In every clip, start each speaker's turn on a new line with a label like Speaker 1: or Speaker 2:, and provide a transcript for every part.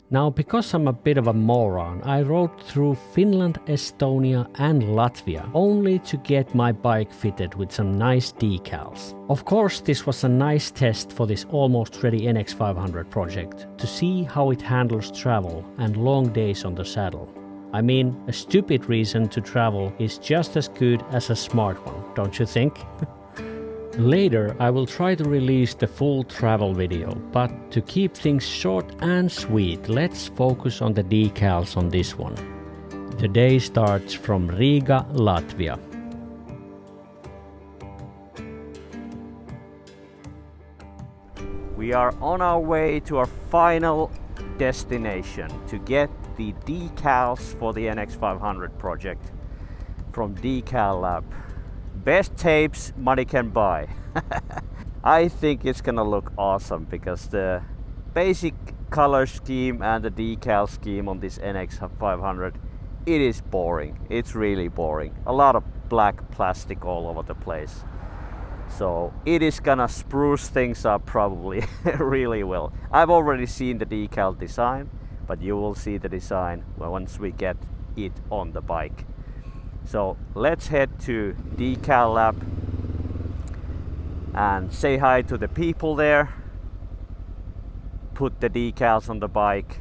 Speaker 1: Now, because I'm a bit of a moron, I rode through Finland, Estonia and Latvia only to get my bike fitted with some nice decals. Of course, this was a nice test for this almost ready NX500 project, to see how it handles travel and long days on the saddle. I mean, a stupid reason to travel is just as good as a smart one, don't you think? Later, I will try to release the full travel video, but to keep things short and sweet, let's focus on the decals on this one. The day starts from Riga, Latvia.
Speaker 2: We are on our way to our final destination to get the decals for the NX500 project from Decallab. Best tapes money can buy. I think it's gonna look awesome because the basic color scheme and the decal scheme on this NX500, it is boring. It's really boring. A lot of black plastic all over the place. So it is gonna spruce things up probably really well. I've already seen the decal design, but you will see the design once we get it on the bike. So let's head to Decallab and say hi to the people there, put the decals on the bike,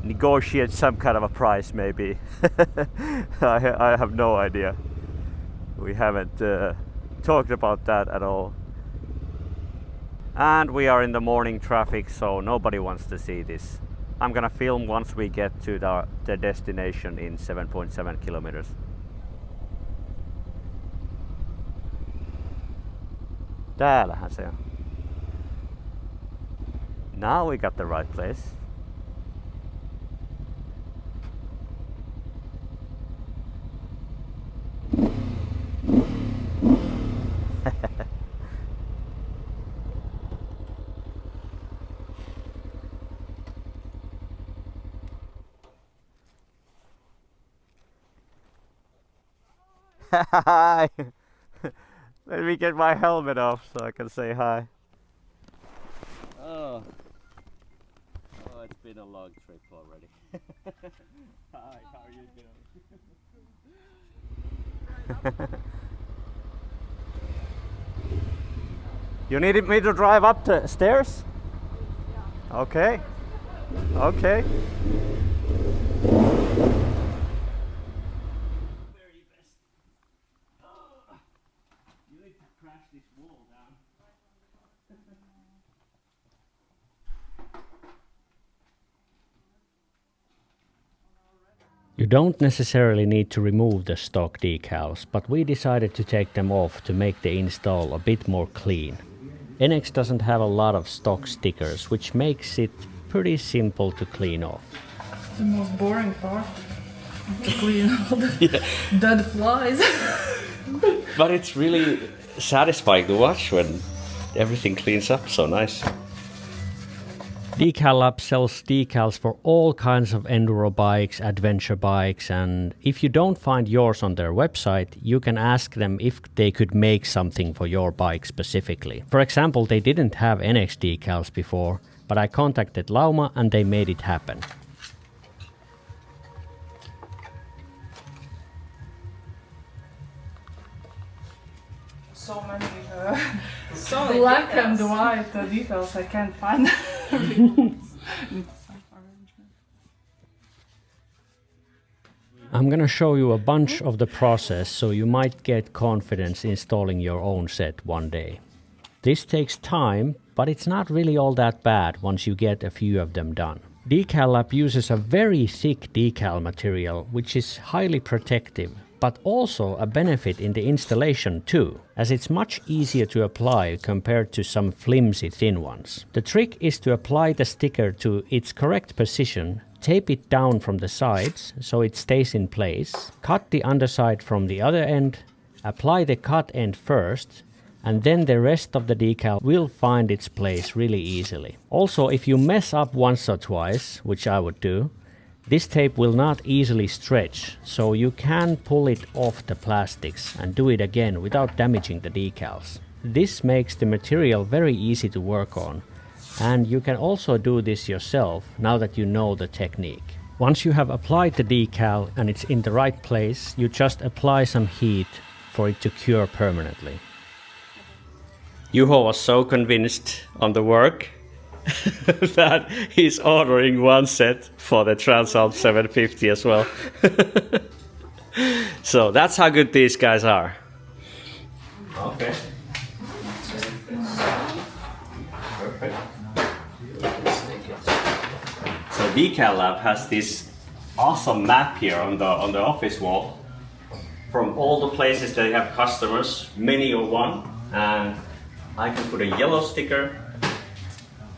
Speaker 2: negotiate some kind of a price maybe. I have no idea. We haven't talked about that at all. And we are in the morning traffic, so nobody wants to see this. I'm gonna film once we get to the destination in 7.7 kilometers. Täällähän se on. Now we got the right place. Hi! Let me get my helmet off so I can say hi. Oh, it's been a long trip already. Hi, how are you doing? You needed me to drive up the stairs? Okay. Okay.
Speaker 1: You don't necessarily need to remove the stock decals, but we decided to take them off to make the install a bit more clean. NX doesn't have a lot of stock stickers, which makes it pretty simple to clean off.
Speaker 3: The most boring part, to clean all the dead flies.
Speaker 1: But it's really satisfying to watch when everything cleans up so nice. Decallab sells decals for all kinds of enduro bikes, adventure bikes, and if you don't find yours on their website, you can ask them if they could make something for your bike specifically. For example, they didn't have NX decals before, but I contacted Lauma and they made it happen.
Speaker 3: So many black and white details I can't find.
Speaker 1: I'm gonna show you a bunch of the process so you might get confidence installing your own set one day. This takes time, but it's not really all that bad once you get a few of them done. Decallab uses a very thick decal material which is highly protective, but also a benefit in the installation too, as it's much easier to apply compared to some flimsy thin ones. The trick is to apply the sticker to its correct position, tape it down from the sides so it stays in place, cut the underside from the other end, apply the cut end first, and then the rest of the decal will find its place really easily. Also, if you mess up once or twice, which I would do, this tape will not easily stretch, so you can pull it off the plastics and do it again without damaging the decals. This makes the material very easy to work on, And you can also do this yourself now that you know the technique. Once you have applied the decal and it's in the right place, you just apply some heat for it to cure permanently. Juho was so convinced on the work that he's ordering one set for the Transalp 750 as well. So that's how good these guys are. Okay. Perfect. So Decallab has this awesome map here on the office wall from all the places they have customers, many of one, and I can put a yellow sticker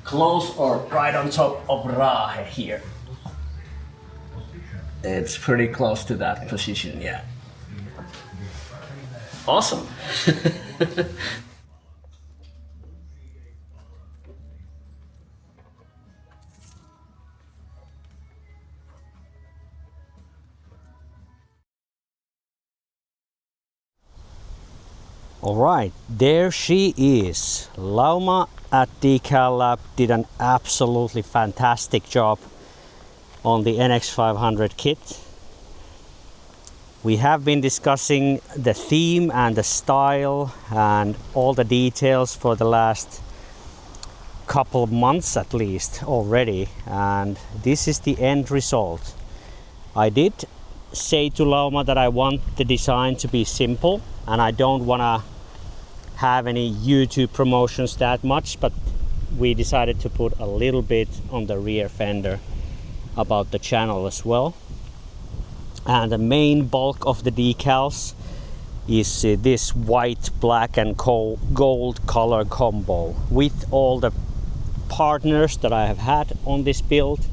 Speaker 1: close or right on top of Rahe here. It's pretty close to that position, yeah. Awesome. Alright, there she is. Lauma at Decallab did an absolutely fantastic job on the NX500 kit. We have been discussing the theme and the style and all the details for the last couple of months at least already, and this is the end result. I did say to Lauma that I want the design to be simple and I don't want to have any YouTube promotions that much, but we decided to put a little bit on the rear fender about the channel as well. And the main bulk of the decals is this white, black and gold color combo with all the partners that I have had on this build,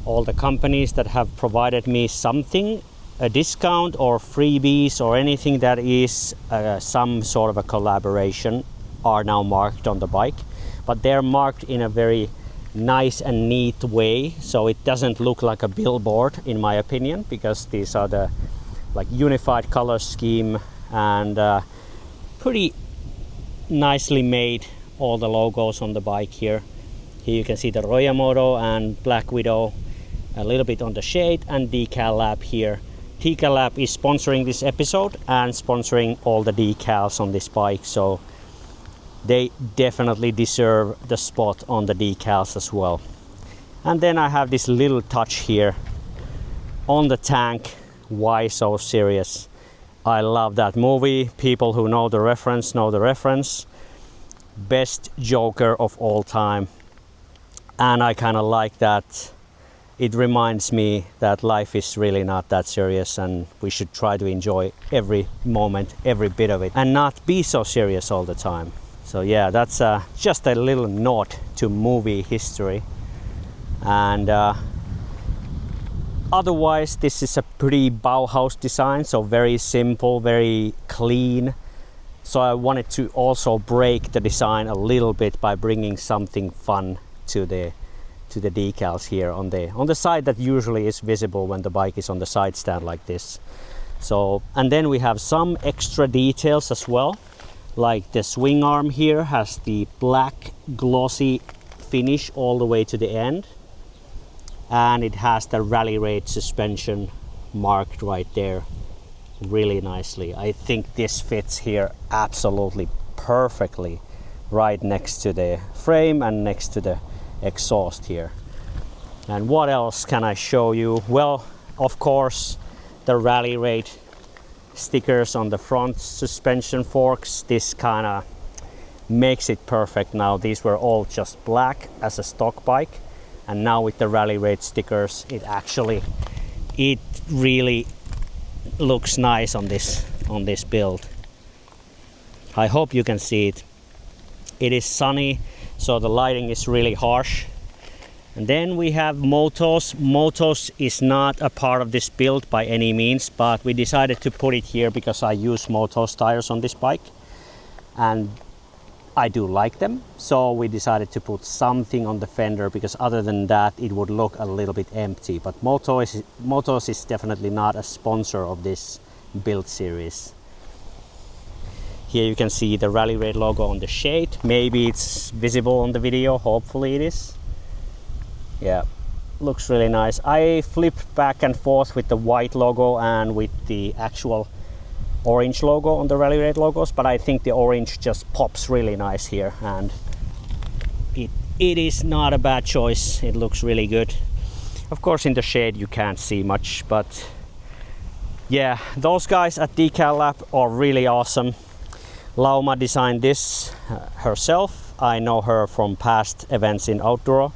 Speaker 1: all the companies that have provided me something, a discount or freebies or anything that is some sort of a collaboration, are now marked on the bike, but they're marked in a very nice and neat way, so it doesn't look like a billboard in my opinion, because these are the like unified color scheme and pretty nicely made, all the logos on the bike here. Here you can see the Royamoto and Black Widow a little bit on the shade, and Decallab here. Decallab is sponsoring this episode and sponsoring all the decals on this bike, so they definitely deserve the spot on the decals as well. And then I have this little touch here on the tank. Why so serious? I love that movie. People who know the reference know the reference. Best Joker of all time. And I kind of like that. It reminds me that life is really not that serious and we should try to enjoy every moment, every bit of it, and not be so serious all the time. So yeah, that's just a little nod to movie history. And otherwise, this is a pretty Bauhaus design, so very simple, very clean. So I wanted to also break the design a little bit by bringing something fun to the decals here on the side that usually is visible when the bike is on the side stand like this. So, and then we have some extra details as well, like the swing arm here has the black glossy finish all the way to the end, and it has the rally raid suspension marked right there really nicely. I think this fits here absolutely perfectly right next to the frame and next to the exhaust here. And what else can I show you? Well, of course, the rally raid stickers on the front suspension forks. This kind of makes it perfect now. These were all just black as a stock bike, and now with the rally raid stickers, it really looks nice on this build. I hope you can see it. It is sunny, so the lighting is really harsh. And then we have Motos. Motos is not a part of this build by any means, but we decided to put it here because I use Motos tires on this bike and I do like them. So we decided to put something on the fender, because other than that it would look a little bit empty. But Motos is definitely not a sponsor of this build series.
Speaker 2: Here you can see the Rally Raid logo on the shade. Maybe it's visible on the video, hopefully it is. Yeah, looks really nice. I flip back and forth with the white logo and with the actual orange logo on the Rally Raid logos, but I think the orange just pops really nice here, and it is not a bad choice. It looks really good. Of course in the shade you can't see much, but yeah, those guys at Decallab are really awesome. Lauma designed this herself. I know her from past events in Enduro,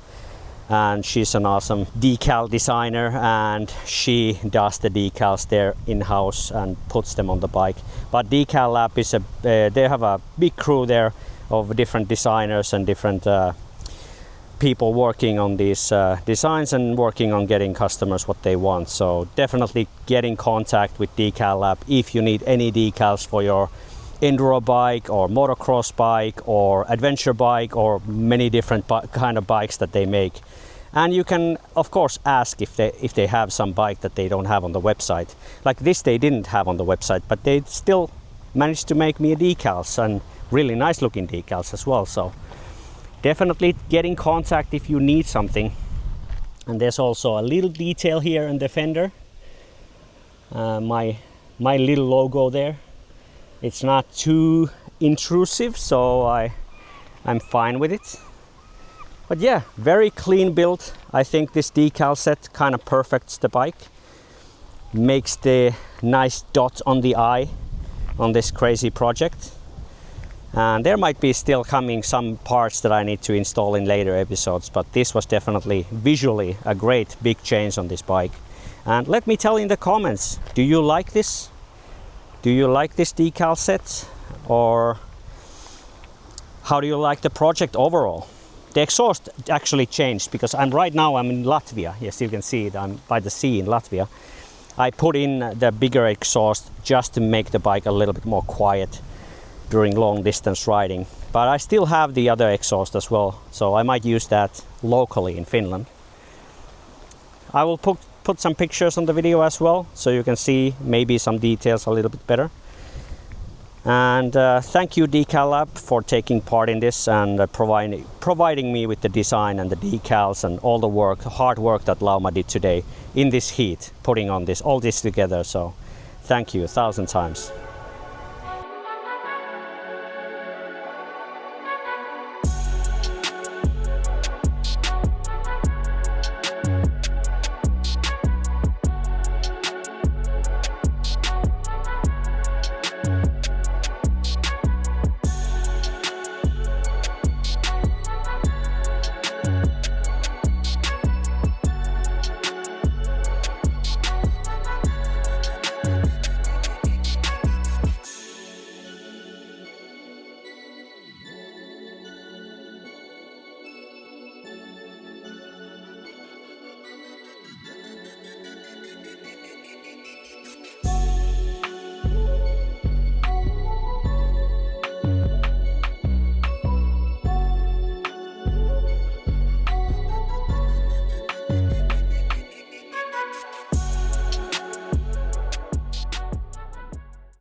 Speaker 2: and she's an awesome decal designer, and she does the decals there in-house and puts them on the bike. But Decallab is they have a big crew there of different designers and different people working on these designs and working on getting customers what they want. So definitely get in contact with Decallab if you need any decals for your enduro bike or motocross bike or adventure bike or many different kind of bikes that they make. And you can of course ask if they have some bike that they don't have on the website. Like this they didn't have on the website, but they still managed to make me decals, and really nice looking decals as well. So definitely get in contact if you need something. And there's also a little detail here in the fender, my little logo there. It's not too intrusive, so I'm fine with it. But yeah, very clean build. I think this decal set kind of perfects the bike, makes the nice dot on the eye on this crazy project. And there might be still coming some parts that I need to install in later episodes, but this was definitely visually a great big change on this bike. And let me tell in the comments, do you like this? Do you like this decal set, or how do you like the project overall? The exhaust actually changed because I'm in Latvia. Yes, you can see it. I'm by the sea in Latvia. I put in the bigger exhaust just to make the bike a little bit more quiet during long distance riding. But I still have the other exhaust as well, so I might use that locally in Finland. I will put some pictures on the video as well, so you can see maybe some details a little bit better. And thank you Decallab for taking part in this and providing me with the design and the decals and all the work, hard work that Lauma did today in this heat, putting on all this together. So thank you 1,000 times.